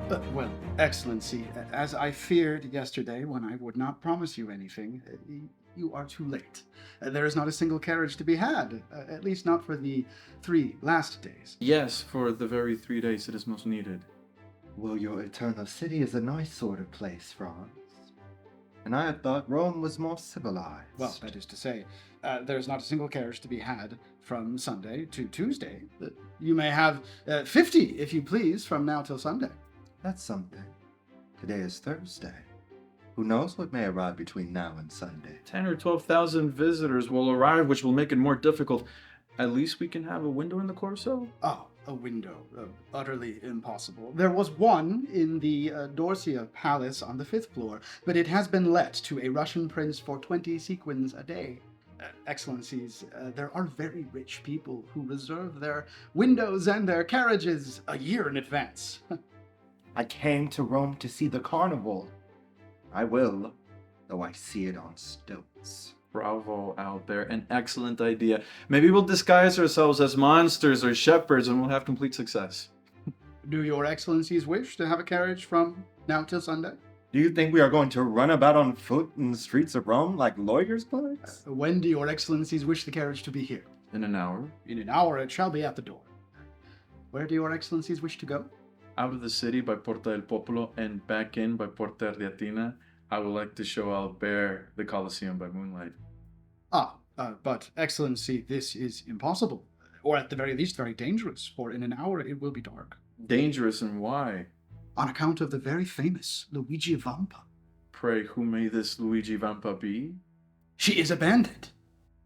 Well, Excellency, as I feared yesterday when I would not promise you anything, you are too late. There is not a single carriage to be had, at least not for the 3 last days. Yes, for the very 3 days it is most needed. Well, your eternal city is a nice sort of place, Franz. And I had thought Rome was more civilized. Well, that is to say, there is not a single carriage to be had from Sunday to Tuesday. You may have 50, if you please, from now till Sunday. That's something. Today is Thursday. Who knows what may arrive between now and Sunday? 10 or 12,000 visitors will arrive, which will make it more difficult. At least we can have a window in the Corso? Oh, a window. Utterly impossible. There was one in the Dorsia Palace on the 5th floor, but it has been let to a Russian prince for 20 sequins a day. Excellencies, there are very rich people who reserve their windows and their carriages a year in advance. I came to Rome to see the Carnival. I will, though I see it on stilts. Bravo out there, an excellent idea. Maybe we'll disguise ourselves as monsters or shepherds and we'll have complete success. Do your Excellencies wish to have a carriage from now till Sunday? Do you think we are going to run about on foot in the streets of Rome like lawyers' clerks? When do your Excellencies wish the carriage to be here? In an hour? In an hour it shall be at the door. Where do your Excellencies wish to go? Out of the city by Porta del Popolo and back in by Porta Ardeatina. I would like to show Albert the Colosseum by moonlight. But Excellency, this is impossible. Or at the very least very dangerous, for in an hour it will be dark. Dangerous, and why? On account of the very famous Luigi Vampa. Pray, who may this Luigi Vampa be? She is a bandit.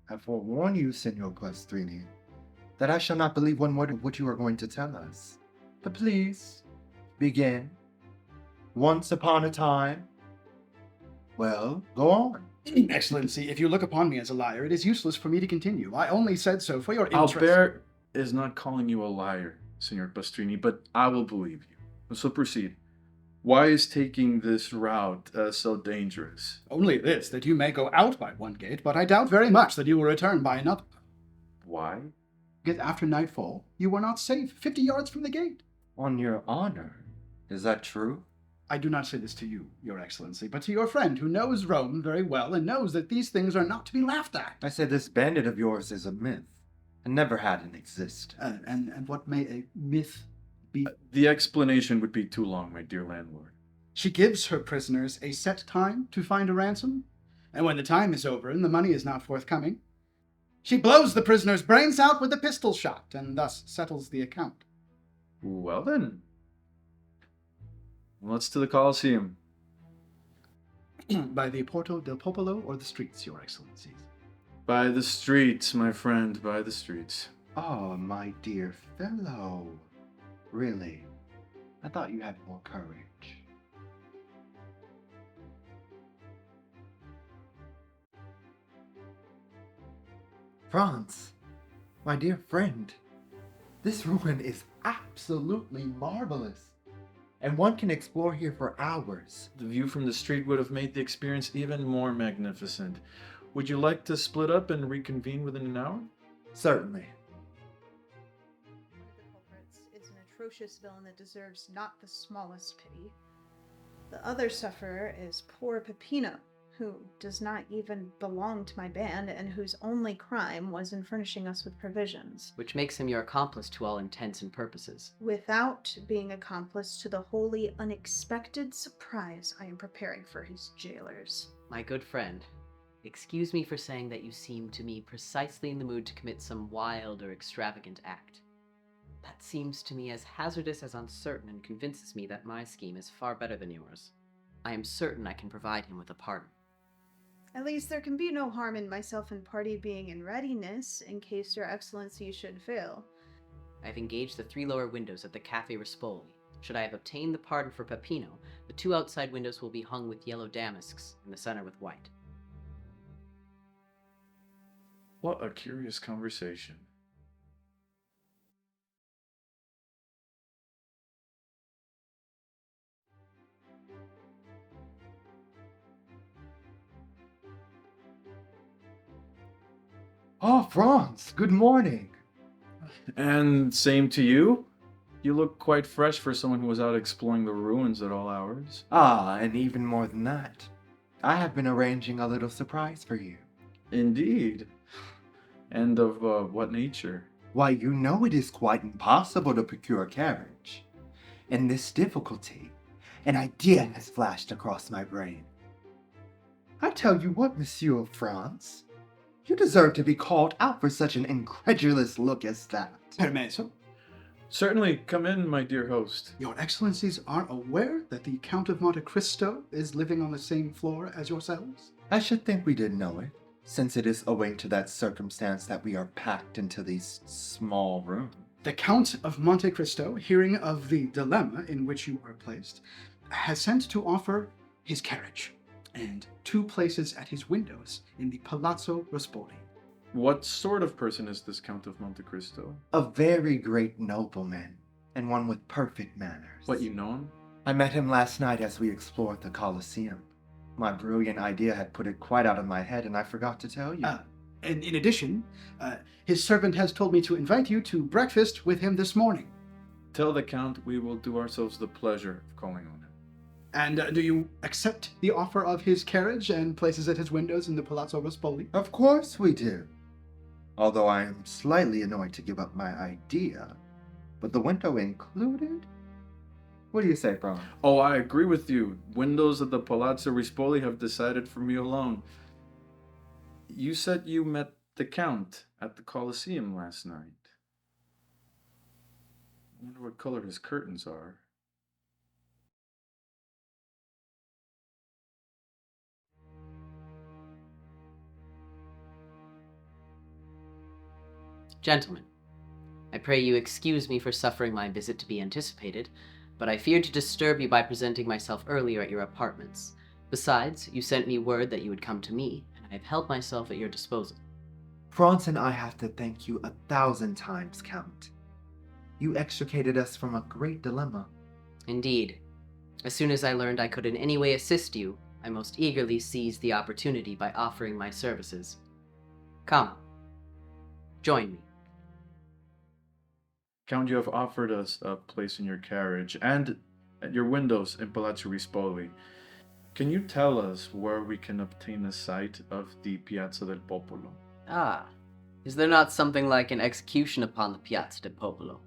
I forewarn you, Signor Pastrini, that I shall not believe one word of what you are going to tell us. But please, begin. Once upon a time. Well, go on. Excellency, if you look upon me as a liar, it is useless for me to continue. I only said so for your interest. Albert is not calling you a liar, Signor Pastrini, but I will believe you. So proceed. Why is taking this route so dangerous? Only this, that you may go out by one gate, but I doubt very much that you will return by another. Why? Because after nightfall, you were not safe 50 yards from the gate. On your honor. Is that true? I do not say this to you, Your Excellency, but to your friend who knows Rome very well and knows that these things are not to be laughed at. I say this bandit of yours is a myth, and never had an exist. And what may a myth be? The explanation would be too long, my dear landlord. She gives her prisoners a set time to find a ransom, and when the time is over and the money is not forthcoming, she blows the prisoner's brains out with a pistol shot, and thus settles the account. Well then. Let's to the Colosseum. By the Porto del Popolo or the streets, Your Excellencies? By the streets, my friend, by the streets. Oh, my dear fellow. Really? I thought you had more courage. Franz, my dear friend, this ruin is absolutely marvelous. And one can explore here for hours. The view from the street would have made the experience even more magnificent. Would you like to split up and reconvene within an hour? Certainly. One of the culprits is an atrocious villain that deserves not the smallest pity. The other sufferer is poor Peppino, who does not even belong to my band and whose only crime was in furnishing us with provisions. Which makes him your accomplice to all intents and purposes. Without being accomplice to the wholly unexpected surprise I am preparing for his jailers. My good friend, excuse me for saying that you seem to me precisely in the mood to commit some wild or extravagant act. That seems to me as hazardous as uncertain and convinces me that my scheme is far better than yours. I am certain I can provide him with a pardon. At least there can be no harm in myself and party being in readiness in case your excellency should fail. I have engaged the 3 lower windows at the Cafe Rispoli. Should I have obtained the pardon for Peppino, the 2 outside windows will be hung with yellow damasks, and the center with white. What a curious conversation. Oh, Franz, good morning. And same to you? You look quite fresh for someone who was out exploring the ruins at all hours. Ah, and even more than that, I have been arranging a little surprise for you. Indeed. And of what nature? Why, you know it is quite impossible to procure a carriage. In this difficulty, an idea has flashed across my brain. I tell you what, Monsieur Franz, you deserve to be called out for such an incredulous look as that. Permesso, Certainly, come in, my dear host. your excellencies are aware that the Count of Monte Cristo is living on the same floor as yourselves? I should think we did know it, since it is owing to that circumstance that we are packed into these small rooms. The Count of Monte Cristo, hearing of the dilemma in which you are placed, has sent to offer his carriage and 2 places at his windows in the Palazzo Ruspoli. What sort of person is this Count of Monte Cristo? A very great nobleman, and one with perfect manners. What, you know him? I met him last night as we explored the Colosseum. My brilliant idea had put it quite out of my head, and I forgot to tell you. And in addition, his servant has told me to invite you to breakfast with him this morning. Tell the Count we will do ourselves the pleasure of calling on him. And do you accept the offer of his carriage and places at his windows in the Palazzo Ruspoli? Of course we do. Although I am slightly annoyed to give up my idea. But the window included? What do you say, Franz? Oh, I agree with you. Windows at the Palazzo Ruspoli have decided for me alone. You said you met the Count at the Colosseum last night. I wonder what color his curtains are. Gentlemen, I pray you excuse me for suffering my visit to be anticipated, but I feared to disturb you by presenting myself earlier at your apartments. Besides, you sent me word that you would come to me, and I have held myself at your disposal. Franz and I have to thank you 1,000 times, Count. You extricated us from a great dilemma. Indeed. As soon as I learned I could in any way assist you, I most eagerly seized the opportunity by offering my services. Come. Join me. Count, you have offered us a place in your carriage and at your windows in Palazzo Ruspoli. Can you tell us where we can obtain a sight of the Piazza del Popolo? Ah, is there not something like an execution upon the Piazza del Popolo?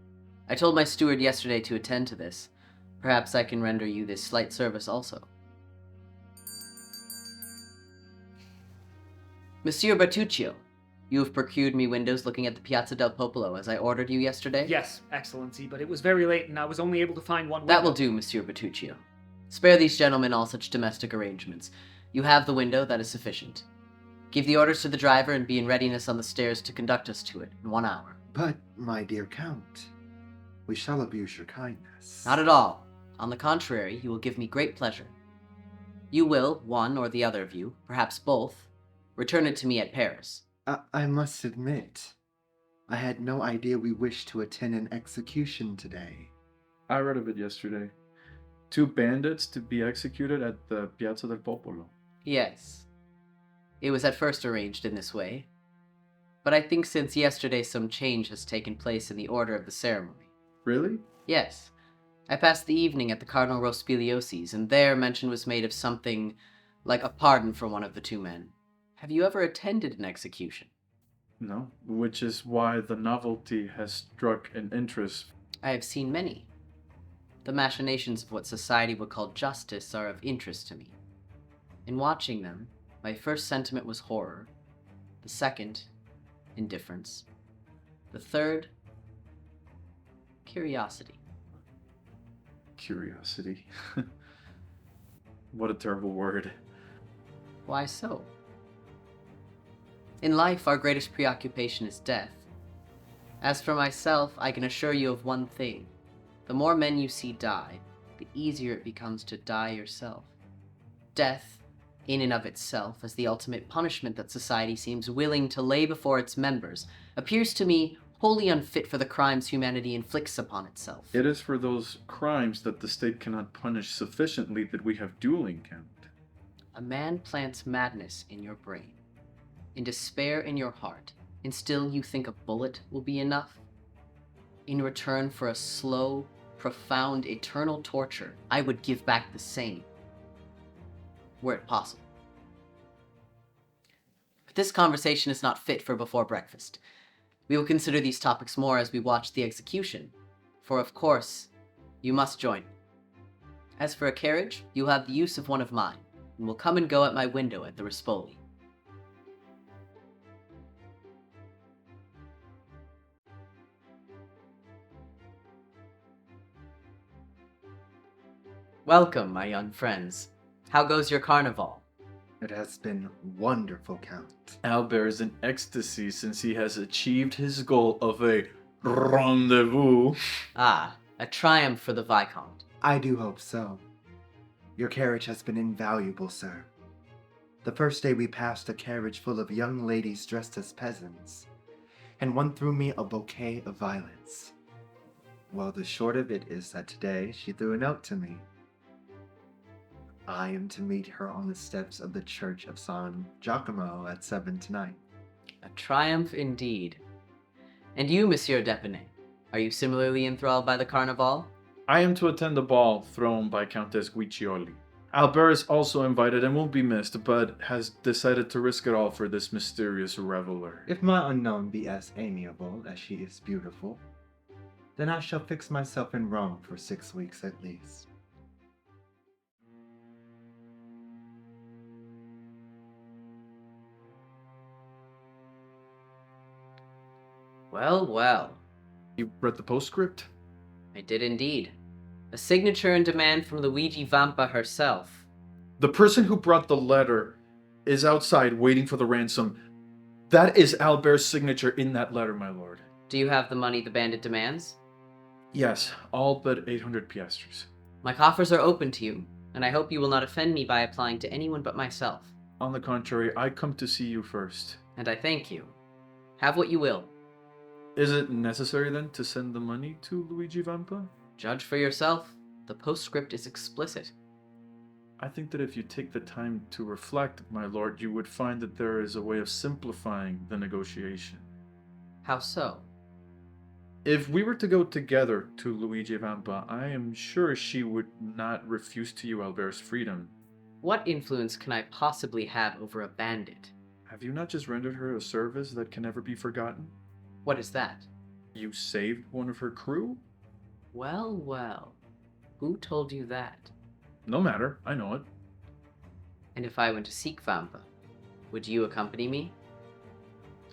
I told my steward yesterday to attend to this. Perhaps I can render you this slight service also. Monsieur Bertuccio, you have procured me windows looking at the Piazza del Popolo as I ordered you yesterday? Yes, Excellency, but it was very late and I was only able to find one window. That will do, Monsieur Bertuccio. Spare these gentlemen all such domestic arrangements. You have the window, that is sufficient. Give the orders to the driver and be in readiness on the stairs to conduct us to it in 1 hour. But, my dear Count, we shall abuse your kindness. Not at all. On the contrary, you will give me great pleasure. You will, one or the other of you, perhaps both, return it to me at Paris. I must admit, I had no idea we wished to attend an execution today. I read of it yesterday. 2 bandits to be executed at the Piazza del Popolo. Yes. It was at first arranged in this way, but I think since yesterday some change has taken place in the order of the ceremony. Really? Yes. I passed the evening at the Cardinal Rospigliosi's, and there mention was made of something like a pardon for one of the 2 men. Have you ever attended an execution? No, which is why the novelty has struck an interest. I have seen many. The machinations of what society would call justice are of interest to me. In watching them, my first sentiment was horror. The second, indifference. The third, curiosity. Curiosity. What a terrible word. Why so? In life, our greatest preoccupation is death. As for myself, I can assure you of one thing. The more men you see die, the easier it becomes to die yourself. Death, in and of itself, as the ultimate punishment that society seems willing to lay before its members, appears to me wholly unfit for the crimes humanity inflicts upon itself. It is for those crimes that the state cannot punish sufficiently that we have dueling, Count. A man plants madness in your brain, in despair in your heart, and still you think a bullet will be enough? in return for a slow, profound, eternal torture, I would give back the same, were it possible. But this conversation is not fit for before breakfast. We will consider these topics more as we watch the execution, for of course, you must join. As for a carriage, you will have the use of one of mine, and will come and go at my window at the Rispoli. Welcome, my young friends. How goes your Carnivale? It has been wonderful, Count. Albert is in ecstasy since he has achieved his goal of a rendezvous. Ah, a triumph for the Viscount. I do hope so. Your carriage has been invaluable, sir. The first day we passed a carriage full of young ladies dressed as peasants, and one threw me a bouquet of violets. Well, the short of it is that today she threw a note to me. I am to meet her on the steps of the Church of San Giacomo at 7 tonight. A triumph indeed. And you, Monsieur d'Epinay, are you similarly enthralled by the Carnivale? I am to attend the ball thrown by Countess Guiccioli. Albert is also invited and won't be missed, but has decided to risk it all for this mysterious reveler. If my unknown be as amiable as she is beautiful, then I shall fix myself in Rome for 6 weeks at least. Well, well. You read the postscript? I did indeed. A signature and demand from Luigi Vampa herself. The person who brought the letter is outside waiting for the ransom. That is Albert's signature in that letter, my lord. Do you have the money the bandit demands? Yes, all but 800 piastres. My coffers are open to you, and I hope you will not offend me by applying to anyone but myself. On the contrary, I come to see you first. And I thank you. Have what you will. Is it necessary then to send the money to Luigi Vampa? Judge for yourself. The postscript is explicit. I think that if you take the time to reflect, my lord, you would find that there is a way of simplifying the negotiation. How so? If we were to go together to Luigi Vampa, I am sure she would not refuse to you Albert's freedom. What influence can I possibly have over a bandit? Have you not just rendered her a service that can never be forgotten? What is that? You saved one of her crew? Well, well. Who told you that? No matter, I know it. And if I went to seek Vampa, would you accompany me?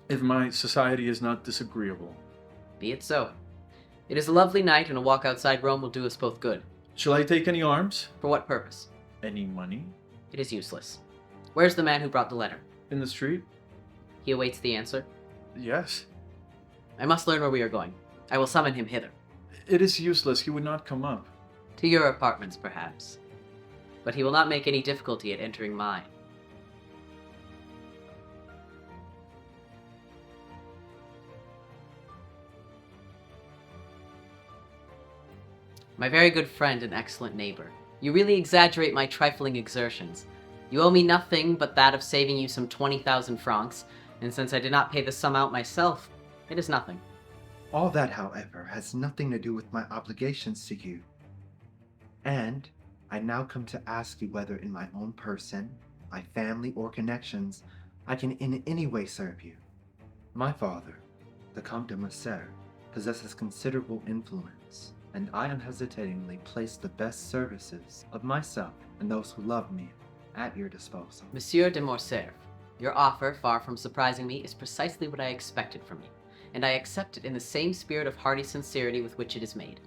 If my society is not disagreeable. Be it so. It is a lovely night, and a walk outside Rome will do us both good. Shall I take any arms? For what purpose? Any money? It is useless. Where's the man who brought the letter? In the street? He awaits the answer. Yes. I must learn where we are going. I will summon him hither. It is useless, he would not come up. To your apartments, perhaps. But he will not make any difficulty at entering mine. My very good friend and excellent neighbor, you really exaggerate my trifling exertions. You owe me nothing but that of saving you some 20,000 francs, and since I did not pay the sum out myself, it is nothing. All that, however, has nothing to do with my obligations to you. And I now come to ask you whether in my own person, my family, or connections, I can in any way serve you. My father, the Comte de Morcerf, possesses considerable influence, and I unhesitatingly place the best services of myself and those who love me at your disposal. Monsieur de Morcerf, your offer, far from surprising me, is precisely what I expected from you, and I accept it in the same spirit of hearty sincerity with which it is made.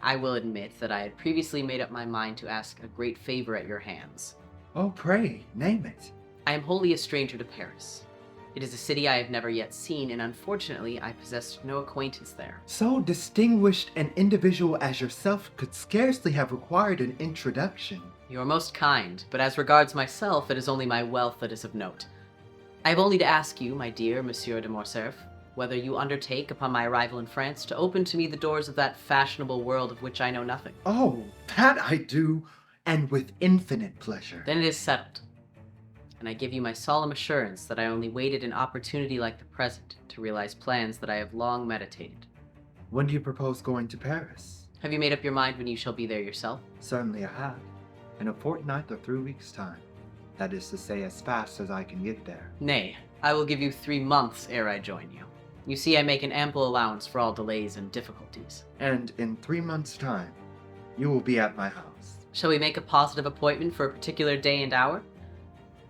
I will admit that I had previously made up my mind to ask a great favor at your hands. Oh, pray, name it. I am wholly a stranger to Paris. It is a city I have never yet seen, and unfortunately I possessed no acquaintance there. So distinguished an individual as yourself could scarcely have required an introduction. You are most kind, but as regards myself, it is only my wealth that is of note. I have only to ask you, my dear Monsieur de Morcerf, whether you undertake, upon my arrival in France, to open to me the doors of that fashionable world of which I know nothing. Oh, that I do, and with infinite pleasure. Then it is settled. And I give you my solemn assurance that I only waited an opportunity like the present to realize plans that I have long meditated. When do you propose going to Paris? Have you made up your mind when you shall be there yourself? Certainly I have. In a fortnight or 3 weeks' time. That is to say, as fast as I can get there. Nay, I will give you 3 months ere I join you. You see, I make an ample allowance for all delays and difficulties. And in 3 months' time, you will be at my house. Shall we make a positive appointment for a particular day and hour?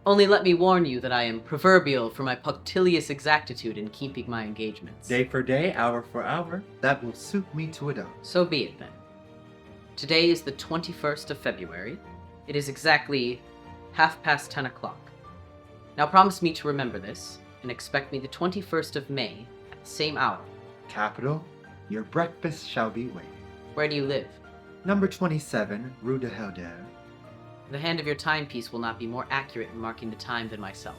Only let me warn you that I am proverbial for my punctilious exactitude in keeping my engagements. Day for day, hour for hour, that will suit me to a dot. So be it then. Today is the 21st of February. It is exactly 10:30 o'clock. Now promise me to remember this, and expect me the 21st of May at the same hour. Capital, your breakfast shall be waiting. Where do you live? Number 27, Rue de Helder. The hand of your timepiece will not be more accurate in marking the time than myself.